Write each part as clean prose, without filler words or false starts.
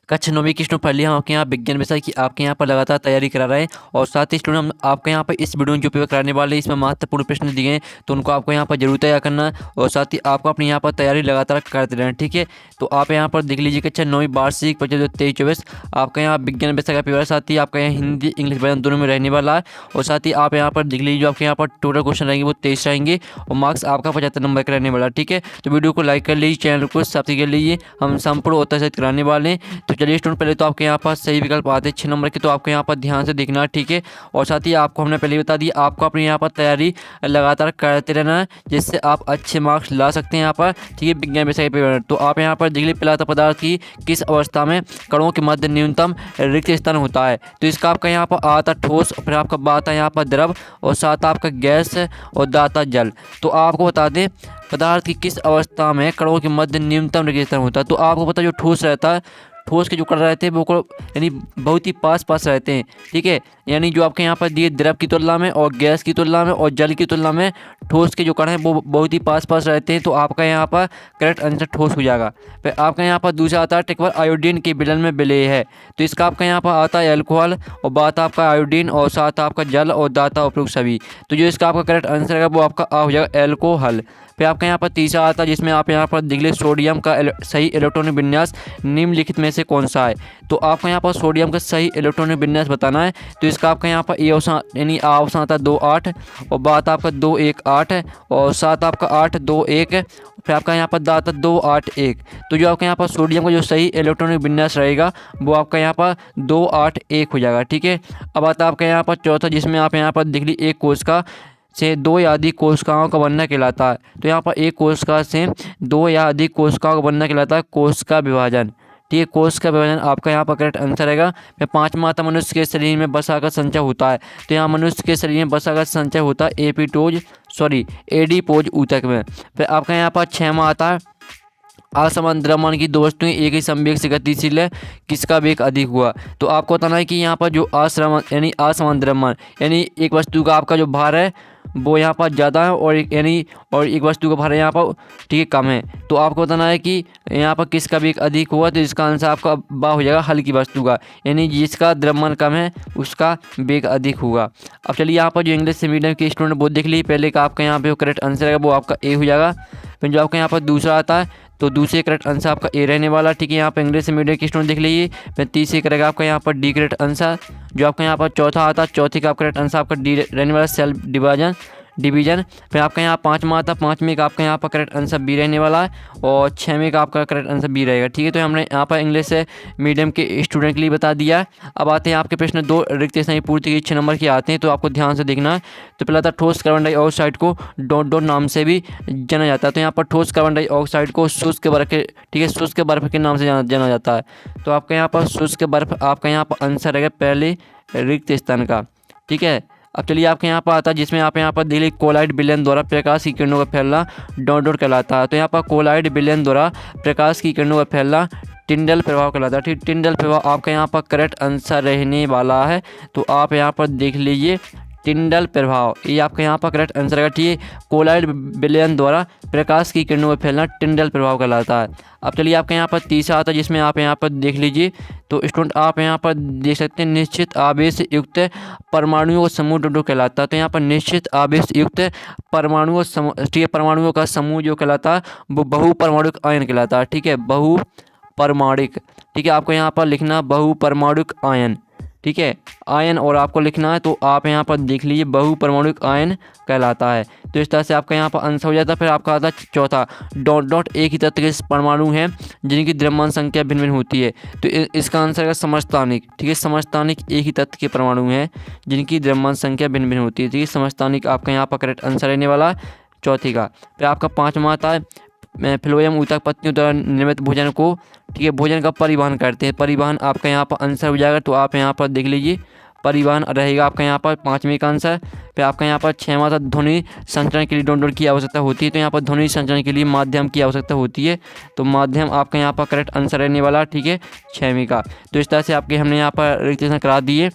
कक्षा 9वीं की स्टूडेंट पढ़ लिया हम आपके यहाँ विज्ञान विषय की आपके यहाँ पर लगातार तैयारी करा रहे हैं। और साथ ही स्टूडेंट हम आपके यहाँ पर इस वीडियो में जो पेपर कराने वाले हैं इसमें महत्वपूर्ण प्रश्न दिए हैं, तो उनको आपको यहाँ पर जरूर तैयार करना है। और साथ ही आपको अपने यहाँ पर तैयारी लगातार करते रहना, ठीक है। तो आप यहाँ पर देख लीजिए कक्षा 9वीं वार्षिक 23-24 आपका यहाँ विज्ञान विषय का पेपर है। साथ ही आपका यहाँ हिंदी इंग्लिश वर्जन दोनों में रहने वाला है। और साथ ही आप यहाँ पर देख लीजिए जो आपके यहाँ पर टोटल क्वेश्चन रहेंगे वो 23 रहेंगे और मार्क्स आपका 75 नंबर का रहने वाला है, ठीक है। तो वीडियो को लाइक कर लीजिए, चैनल को सब्सक्राइब कर लीजिए, हम संपूर्ण उत्तर सहित कराने वाले हैं। तो चलिए स्टूडेंट पहले तो आपके यहाँ पास सही विकल्प आते हैं 6 नंबर के, तो आपको यहाँ पर ध्यान से देखना है, ठीक है। और साथ ही आपको हमने पहले बता दिया आपको अपने यहाँ पर तैयारी लगातार करते रहना है जिससे आप अच्छे मार्क्स ला सकते हैं यहाँ पर, ठीक है, विज्ञान विषय के पेपर। तो आप यहाँ पर देख लीजिए पदार्थ पदार्थ की किस अवस्था में कणों के मध्य न्यूनतम रिक्त स्थान होता है। तो इसका आपका यहाँ पर आता ठोस, फिर आपका आता यहाँ पर द्रव और साथ आपका गैस और दाता जल। तो आपको बता दें पदार्थ की किस अवस्था में कणों के मध्य न्यूनतम रिक्त स्थान होता है। तो आपको पता जो ठोस रहता है, ठोस के जो कण रहते हैं वो यानी बहुत ही पास पास रहते हैं, ठीक है। यानी जो आपके यहाँ पर दिए द्रव की तुलना में और गैस की तुलना में और जल की तुलना में ठोस के जो कण हैं वो बहुत ही पास पास रहते हैं। तो आपका यहाँ पर करेक्ट आंसर ठोस हो जाएगा। फिर आपका यहाँ पर दूसरा आता है टिकवर आयोडीन के विलयन में विलेय है। तो इसका आपका यहाँ पर आता है एल्कोहल और बात आपका आयोडीन और साथ आपका जल और दाता उपयुक्त सभी। तो जो इसका आपका करेक्ट आंसर है वो आपका आ हो जाएगा एल्कोहल। फिर आपका यहाँ पर तीसरा आता है जिसमें आप यहाँ पर देख लीजिए सोडियम का सही इलेक्ट्रॉनिक विन्यास निम्नलिखित में से कौन सा है। तो आपको यहाँ पर सोडियम का सही इलेक्ट्रॉनिक विन्यास बताना है। तो इसका आपका यहाँ पर ए ऑप्शन यानी आ ऑप्शन आता है 2-8 और बात आपका 2-1-8 और साथ आपका 8-2-1, फिर आपका यहाँ पर दाता 2-8-1। तो जो आपका यहाँ पर सोडियम का जो सही इलेक्ट्रॉनिक विन्यास रहेगा वो आपका यहाँ पर 2-8-1 हो जाएगा, ठीक है। अब आता है आपका यहाँ पर चौथा जिसमें आप यहाँ पर देख लीजिए एक कोशिका से 2 या अधिक कोशिकाओं का बनना कहलाता है। तो यहाँ पर एक कोशिका से 2 या अधिक कोशिकाओं का बनना कहलाता है कोशिका विभाजन, ठीक है। कोशिका विभाजन आपका यहाँ पर करेक्ट आंसर रहेगा। फिर पाँचवा आता मनुष्य के शरीर में वसा का संचय होता है। तो यहाँ मनुष्य के शरीर में वसा का संचय होता है एडीपोज ऊतक में। फिर आपका यहाँ पर 6वां आता है असमान द्रव्यमान की दो वस्तुएं एक ही संवेग से गतिशील है, किसका वेग अधिक हुआ। तो आपको बताना है कि यहाँ पर जो असमान द्रव्यमान यानी एक वस्तु का आपका जो भार है वो यहाँ पर ज़्यादा है और एक वस्तु का भार यहाँ पर ठीक है कम है। तो आपको बताना है कि यहाँ पर किसका वेग अधिक हुआ। तो इसका आंसर आपका बा हो जाएगा हल्की वस्तु का, यानी जिसका द्रव्यमान कम है उसका वेग अधिक होगा। अब चलिए यहाँ पर जो इंग्लिश से मीडियम के स्टूडेंट वो देख लीजिए, पहले का आपका यहाँ पे करेक्ट आंसर है वो आपका ए हो जाएगा। फिर जो आपका यहाँ पर दूसरा आता है तो दूसरे करेक्ट आंसर आपका ए रहने वाला, ठीक है। यहाँ पर इंग्लिश मीडियम के स्टूडेंट देख लीजिए। फिर तीसरे करेगा आपका यहाँ पर डी करेक्ट आंसर। जो आपका यहाँ पर चौथा आता है चौथे का करेक्ट आंसर आपका डी रहने वाला सेल्फ डिवीजन। फिर आपका यहाँ 5वां आता है, 5वें का आपका यहाँ पर करेक्ट आंसर बी रहने वाला है और 6वें का आपका करेक्ट आंसर बी रहेगा, ठीक है। तो हमने यहाँ पर इंग्लिश से मीडियम के स्टूडेंट के लिए बता दिया है। अब आते हैं आपके प्रश्न 2 रिक्त स्थान की पूर्ति के 6 नंबर के आते हैं, तो आपको ध्यान से देखना है। तो पहला था ठोस carbon dioxide co dot dot नाम से भी जाना जाता है। तो यहाँ पर ठोस कार्बन डाइऑक्साइड को शुष्क बर्फ के, ठीक है, शुष्क बर्फ के नाम से जाना जाता है। तो आपका यहाँ पर शुष्क बर्फ आपका यहाँ पर आंसर रहेगा पहले रिक्त स्थान का, ठीक है। अब चलिए आपके यहाँ पर आता है जिसमें आप यहाँ पर दिल्ली कोलाइड विलयन द्वारा प्रकाश की किरणों का फैलना डॉट डॉट कहलाता है। तो यहाँ पर कोलाइड विलयन द्वारा प्रकाश की किरणों का फैलना टिंडल प्रभाव कहलाता है, ठीक। टिंडल प्रभाव आपका यहाँ पर करेक्ट आंसर रहने वाला है। तो आप यहाँ पर देख लीजिए टिंडल प्रभाव, ये आपका यहाँ पर करेक्ट आंसर है, ठीक है। कोलाइड विलयन द्वारा प्रकाश की किरणों में फैलना टिंडल प्रभाव कहलाता है। अब चलिए आपके यहाँ पर तीसरा आता है जिसमें आप यहाँ पर देख लीजिए। तो स्टूडेंट आप यहाँ पर देख सकते हैं निश्चित आवेश युक्त परमाणुओं का समूह डोडो कहलाता है। तो यहाँ पर निश्चित आवेश युक्त परमाणुओं ठीक है, परमाणुओं का समूह जो कहलाता है वो बहुपरमाणुक आयन कहलाता है, ठीक है, बहुपरमाणुक, ठीक है। आपको यहाँ पर लिखना बहुपरमाणुक आयन, ठीक है, आयन और आपको लिखना है। तो आप यहाँ पर देख लीजिए बहुपरमाणुक आयन कहलाता है। तो इस तरह से आपका यहाँ पर आंसर हो जाता है। फिर आपका आता है चौथा डॉट डॉट एक ही तत्व के परमाणु हैं जिनकी द्रव्यमान संख्या भिन्न भिन्न होती है। तो इसका आंसर है समस्थानिक, ठीक है, समस्थानिक एक ही तत्व के परमाणु हैं जिनकी द्रव्यमान संख्या भिन्न भिन्न होती है, ठीक है। समस्थानिक आपका यहाँ पर करेक्ट आंसर रहने वाला है चौथी का। फिर आपका 5वां आता है फ्लोएम ऊतक पत्तियों द्वारा निर्मित भोजन को, ठीक है, भोजन का परिवहन करते हैं। परिवहन आपका यहाँ पर आंसर हो जाएगा। तो आप यहाँ पर देख लीजिए परिवहन रहेगा आपका यहाँ पर 5वें का आंसर। फिर आपका यहाँ पर 6वां था ध्वनि संचरण के लिए डॉट डॉट की आवश्यकता होती है। तो यहाँ पर ध्वनि संचरण के लिए माध्यम की आवश्यकता होती है। तो माध्यम आपका यहाँ पर करेक्ट आंसर रहने वाला, ठीक है, 6वें का। तो इस तरह से आपके हमने यहाँ पर रिक्त स्थान करा दिए।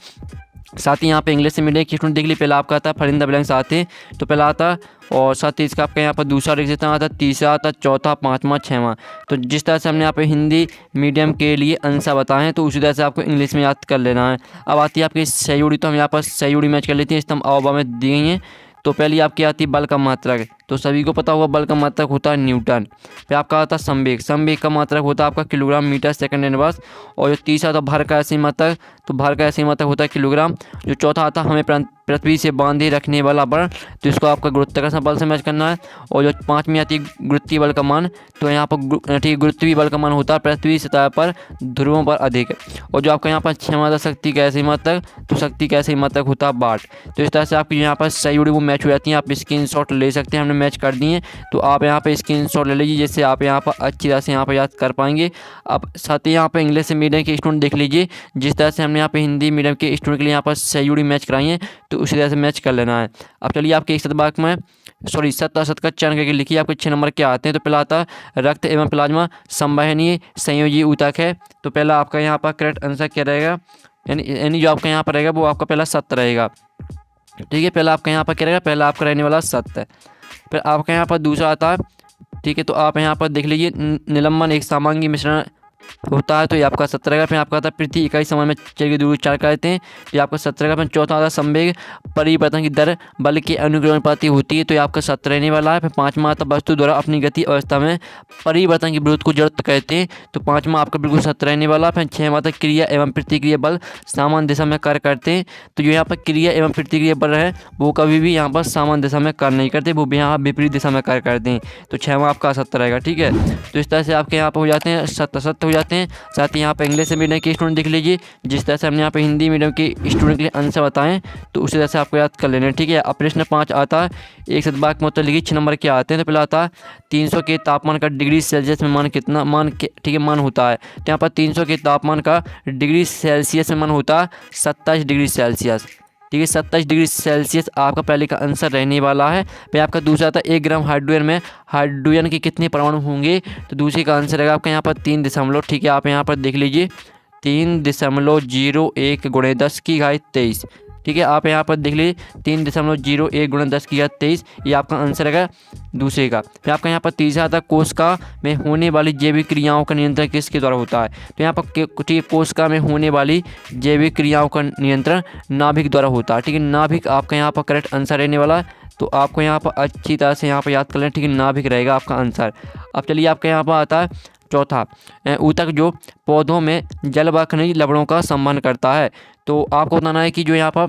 साथ ही यहाँ पे इंग्लिश से मीडियम की स्टूडेंट देख ली, पहला आपका आता है फिल इन द ब्लैंक्स आते हैं, तो पहला आता और साथ ही इसका आपका यहाँ पर दूसरा लिख देता आता, तीसरा आता, चौथा, पाँचवा, छठवां। तो जिस तरह से हमने यहाँ पे हिंदी मीडियम के लिए आंसर बताए हैं तो उसी तरह से आपको इंग्लिश में याद कर लेना है। अब आती है आपकी सही जोड़ी, तो हम यहाँ पर सही जोड़ी मैच कर लेते हैं। इस हम अवबा में दी गई हैं। तो पहली आपकी आती है बल का मात्रक, तो सभी को पता होगा बल का मात्रक होता है न्यूटन। फिर आपका आता है संवेग, संवेग का मात्रक होता है आपका किलोग्राम मीटर सेकंड इनवर्स। और जो तीसरा आता भार का ऐसे मात्रक, तो भार का ऐसे मात्रक होता है किलोग्राम। जो चौथा आता हमें पृथ्वी से बांधे रखने वाला बल, तो इसको आपका गुरुत्वाकर्षण बल से मैच करना है। और जो पाँचवीं आती है गुरुत्वीय बल का मान, तो यहाँ पर ठीक गुरुत्वीय बल का मान होता है पृथ्वी सतह पर ध्रुवों पर अधिक। और जो आपका यहाँ पर छठवां आता शक्ति का ऐसे मात्रक, तो शक्ति का ऐसे मात्रक होता है वाट। तो इस तरह से आपकी यहाँ पर सही जोड़ी वो मैच हो जाती है। आप स्क्रीनशॉट ले सकते हैं, हमने मैच कर दिए। तो आप यहाँ पे स्क्रीनशॉट ले लीजिए, जिससे आप यहाँ पर अच्छी तरह से यहाँ पर याद कर पाएंगे। अब साथ ही यहाँ पर इंग्लिश से मीडियम के स्टूडेंट देख लीजिए, जिस तरह से हमने यहाँ पे हिंदी मीडियम के स्टूडेंट के लिए यहाँ पर सही जोड़ी मैच कराई है, तो उसी तरह से मैच कर लेना है। अब चलिए आपके एक शतभाग में सत का चयन करके लिखिए। आपके 6 नंबर क्या आते हैं। तो पहला आता है रक्त एवं प्लाज्मा संवहनीय संयोजी ऊतक है। तो पहला आपका यहाँ पर करेक्ट आंसर क्या रहेगा, यानी जो आपका यहाँ पर रहेगा वो आपका पहला सत्य रहेगा। ठीक है, पहला आपका यहाँ पर क्या रहेगा, पहला आपका रहने वाला सत्य। फिर आपका यहाँ पर दूसरा आता है, ठीक है, तो आप यहाँ पर देख लीजिए निलंबन एक सामांगी मिश्रण होता है, तो ये आपका 17 का। फिर आपका आता है प्रति इकाई समय में चल की दूरी 4 करते हैं, तो ये आपका 17 का। फिर चौथा आता है संवेग परिवर्तन की दर बल के अनुक्रमानुपाती होती है, तो ये आपका 17 रहने वाला है। फिर पाँचवा आता वस्तु द्वारा अपनी गति अवस्था में परिवर्तन के विरोध को जड़त्व कहते हैं, तो पाँचवा आपका बिल्कुल 17 रहने वाला। फिर छठवां आता क्रिया एवं प्रतिक्रिया बल समान दिशा में कार्य करते हैं, तो जो यहाँ पर क्रिया एवं प्रतिक्रिया बल है वो कभी भी यहाँ पर समान दिशा में कार्य नहीं करते, वो भी यहाँ विपरीत दिशा में कार्य करते हैं। तो छठवां आपका 17 रहेगा। ठीक है, तो इस तरह से आपके यहाँ पर हो जाते हैं सत्य हो जाते हैं। साथ ही यहाँ पर इंग्लिश मीडियम के स्टूडेंट देख लीजिए, जिस तरह से हमने यहाँ पे हिंदी मीडियम के स्टूडेंट के लिए आंसर बताएं, तो उसी तरह से आपको याद कर लेना है। ठीक है, अब प्रश्न 5 आता है एक शतभाग में उत्तर लिखिए। 6 नंबर क्या आते हैं। तो पहला आता है 300 के तापमान का डिग्री सेल्सियस में मान कितना ठीक है मान होता है। तो यहाँ पर 300 के तापमान का डिग्री सेल्सियस में मान होता है 27 डिग्री सेल्सियस। ठीक है, 27 डिग्री सेल्सियस आपका पहले का आंसर रहने वाला है। फिर आपका दूसरा था 1 ग्राम हाइड्रोजन में हाइड्रोजन के कितने परमाणु होंगे। तो दूसरे का आंसर रहेगा आपका यहाँ पर 3 दशमलव, ठीक है, आप यहाँ पर देख लीजिए 3.01 × 10⁻23। ठीक है, आप यहाँ पर देख लीजिए 3.01 × 10⁻23, ये आपका आंसर रहेगा दूसरे का। फिर आपका यहाँ पर तीसरा आता कोशिका में होने वाली जैविक क्रियाओं का नियंत्रण किसके द्वारा होता है। तो यहाँ पर ठीक है, कोशिका में होने वाली जैविक क्रियाओं का नियंत्रण नाभिक द्वारा होता है। ठीक है, नाभिक आपका यहाँ पर करेक्ट आंसर रहने वाला है, तो आपको यहाँ पर अच्छी तरह से यहाँ पर याद कर लें। ठीक है, नाभिक रहेगा आपका आंसर। अब चलिए आपके यहाँ पर आता है चौथा ऊतक, जो पौधों में जल व खनिज लवणों का संवहन करता है। तो आपको बताना है कि जो यहाँ पर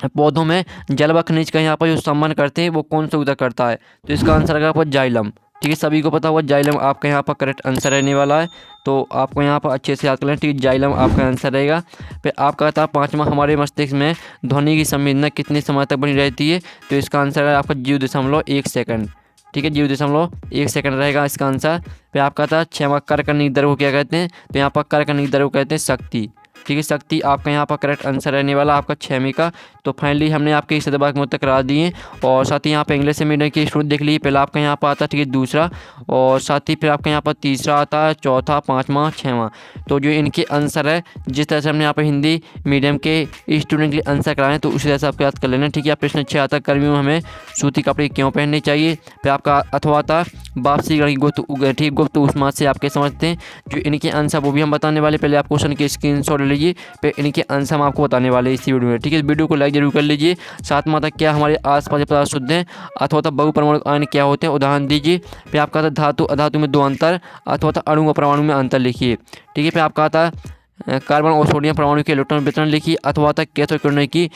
पौधों में जल व खनिज का यहाँ पर जो संवहन करते हैं वो कौन सा ऊतक करता है। तो इसका आंसर रहेगा आपका जाइलम। ठीक है, सभी को पता हुआ जाइलम आपका यहाँ पर करेक्ट आंसर रहने वाला है, तो आपको यहाँ पर अच्छे से याद कर लें। ठीक है, जाइलम आपका आंसर रहेगा। फिर आपका था पाँचवा हमारे मस्तिष्क में ध्वनि की संवेदना कितने समय तक बनी रहती है। तो इसका आंसर है आपका 0.1 सेकंड। ठीक है, 0.1 सेकंड रहेगा इसका आंसर। फिर आपका था 6वां कर करने की दर को क्या कहते हैं। तो यहाँ पर कर करने की दर को कहते हैं शक्ति। ठीक है, शक्ति आपका यहाँ पर करेक्ट आंसर रहने वाला आपका 6वीं का। तो फाइनली हमने आपके इस शतभाग में उत्तर करा दिए। और साथ ही यहाँ पे इंग्लिश से मीडियम की स्टूडेंट देख लीजिए, पहला आपका यहाँ पर आता है, ठीक है, दूसरा, और साथ ही फिर आपका यहाँ पर तीसरा आता है, चौथा, पाँचवा, छठवां। तो जो इनके आंसर है, जिस तरह से हमने यहाँ पर हिंदी मीडियम के स्टूडेंट के लिए आंसर कराए, तो उसी तरह से आपको याद कर लेना। ठीक है, प्रश्न 6 आता है गर्मियों में हमें सूती कपड़े क्यों पहनने चाहिए। फिर आपका अथवा आता वापसी की गुप्त ऊष्मा से आपके समझते हैं। जो इनके आंसर वो भी हम बताने वाले, पहले आप क्वेश्चन के स्क्रीनशॉट ले लीजिए, फिर इनके आंसर हम आपको बताने वाले इसी वीडियो में। ठीक है, इस वीडियो को लाइक जरूर कर लीजिए। साथ में आता क्या हमारे आसपास के पदार्थ शुद्ध हैं, अथवा बहुपरमाणु आयन क्या होते हैं, उदाहरण दीजिए। फिर आपका आता धातु अधातु में 2 अंतर, अथवा अणु व परमाणु में अंतर लिखिए। ठीक है, फिर आपका आता कार्बन और सोडियम परमाणु के इलेक्ट्रॉन वितरण लिखिए, अथवा कैथोड किरणों की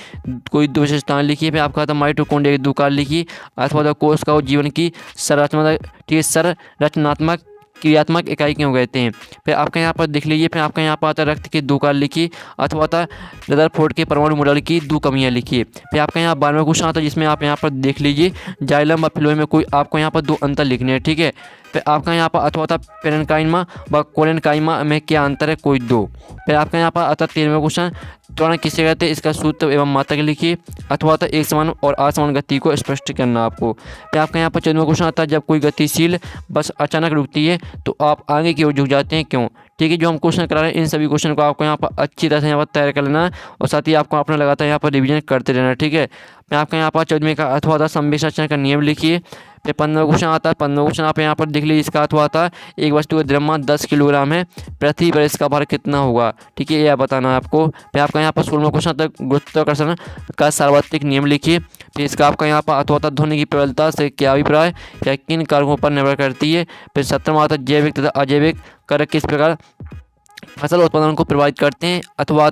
कोई 2 विशेषताएं लिखिए। फिर आपका माइटोकॉन्ड्रिया के 2 कार्य लिखिए, अथवा कोश का जीवन की संरचनात्मक क्रियात्मक इकाई क्यों कहते हैं। फिर आपका यहाँ पर देख लीजिए, फिर आपका यहाँ पर आता है रक्त के 2 कार्य लिखिए, अथवा रदरफोर्ड के परमाणु मॉडल की 2 कमियाँ लिखिए। फिर आपका यहाँ 12वां क्वेश्चन आता है, जिसमें आप यहाँ पर देख लीजिए जाइलम व फिलोएम में कोई आपको यहाँ पर 2 अंतर लिखने हैं। ठीक है, फिर आपका यहाँ पर अथवा पेरेन्काइमा व कोलेनकाइमा में क्या अंतर है, कोई 2। फिर आपका यहाँ पर आता 13वां क्वेश्चन, त्वरण किसे कहते हैं, इसका सूत्र एवं मात्रक लिखिए। अथवा एक समान और असमान गति को स्पष्ट करना आपको। फिर आपका यहाँ पर 14वां क्वेश्चन आता है, जब कोई गतिशील बस अचानक रुकती है तो आप आगे की ओर झुक जाते हैं, क्यों? ठीक है, जो हम क्वेश्चन करा रहे हैं इन सभी क्वेश्चन को आपको यहाँ पर अच्छी तरह से यहाँ पर तैयार कर लेना है और साथ ही आपको अपना लगातार यहाँ पर रिवीजन करते रहना है। ठीक है, मैं आपका यहाँ पर 14वें का अथवा संवेग संरचना का नियम लिखिए। फिर 15वां क्वेश्चन आता है। 15वां क्वेश्चन आप यहाँ पर देख लीजिए, इसका अथवा आता है, एक वस्तु का द्रव्यमान 10 किलोग्राम है, पृथ्वी पर इसका भार कितना होगा? ठीक है, यह बताना है आपको। फिर आपका यहाँ पर 16वां क्वेश्चन आता है, गुरुत्वाकर्षण का सार्वत्रिक नियम लिखिए। फिर इसका आपका यहाँ पर अथवा ध्वनि की प्रबलता से क्या अभिप्राय या किन कारकों पर निर्भर करती है? फिर 17वां आता है, जैविक तथा अजैविक कारक किस प्रकार फसल उत्पादन को प्रभावित करते हैं? अथवा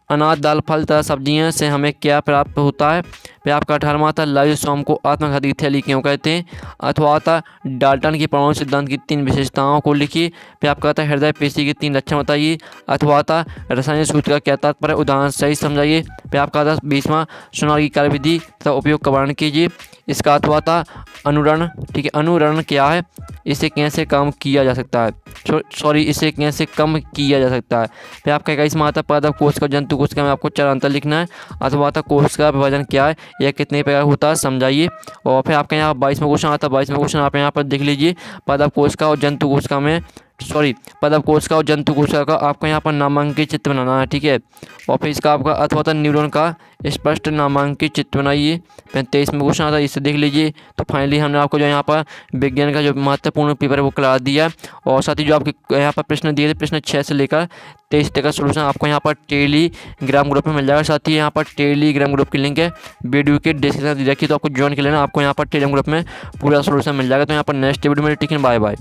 अनाज, दाल, फल तथा सब्जियां से हमें क्या प्राप्त होता है? फिर आपका 18वां आता है, लाइसोसोम को आत्मघाती थैली क्यों कहते हैं? अथवा डाल्टन की परमाणु सिद्धांत की 3 विशेषताओं को लिखिए। फिर आपका आता है, हृदय पेशी के 3 लक्षण बताइए। अथवा रसायनिक सूत्र का क्या तात्पर्य, उदाहरण सही समझाइए। फिर आपका आता है 20वां, सोनार की कार्यविधि तथा उपयोग का वर्णन कीजिए। इसका अथवा अनुरण। ठीक है, अनुरण क्या है, इसे कैसे कम किया जा सकता है, इसे कैसे कम किया जा सकता है। फिर आपका 21वां आता है, पादप कोश का जंतु कोश का में आपको 4 अंतर लिखना है। अथवा कोश का विभाजन क्या है, यह कितने प्रकार होता है समझाइए। और फिर आपके यहाँ 22वां क्वेश्चन आता है। 22वां क्वेश्चन आप यहाँ पर देख लीजिए, पादप कोश का और जंतु कोश का में पादप कोशिका और जंतु कोशिका का आपको यहाँ पर नामांकित चित्र बनाना है। ठीक है, और फिर इसका आपका अथवा न्यूरॉन का स्पष्ट नामांकित चित्र बनाइए। फिर 23वां क्वेश्चन आता है, इसे देख लीजिए। तो फाइनली हमने आपको जो यहाँ पर विज्ञान का जो महत्वपूर्ण पेपर है वो करा दिया। और साथ ही जो आपके यहाँ पर प्रश्न दिए थे, प्रश्न 6 से लेकर 23 तक का सोल्यूशन आपको यहाँ पर टेलीग्राम ग्रुप में मिल जाएगा। साथ ही यहाँ पर टेलीग्राम ग्रुप की लिंक है वीडियो के डिस्क्रिप्शन में, देखिए तो आपको ज्वाइन कर लेना। आपको यहाँ पर टेलीग्राम ग्रुप में पूरा सोल्यूशन मिल जाएगा। तो यहाँ पर नेक्स्ट वीडियो में, ठीक है, बाय बाय।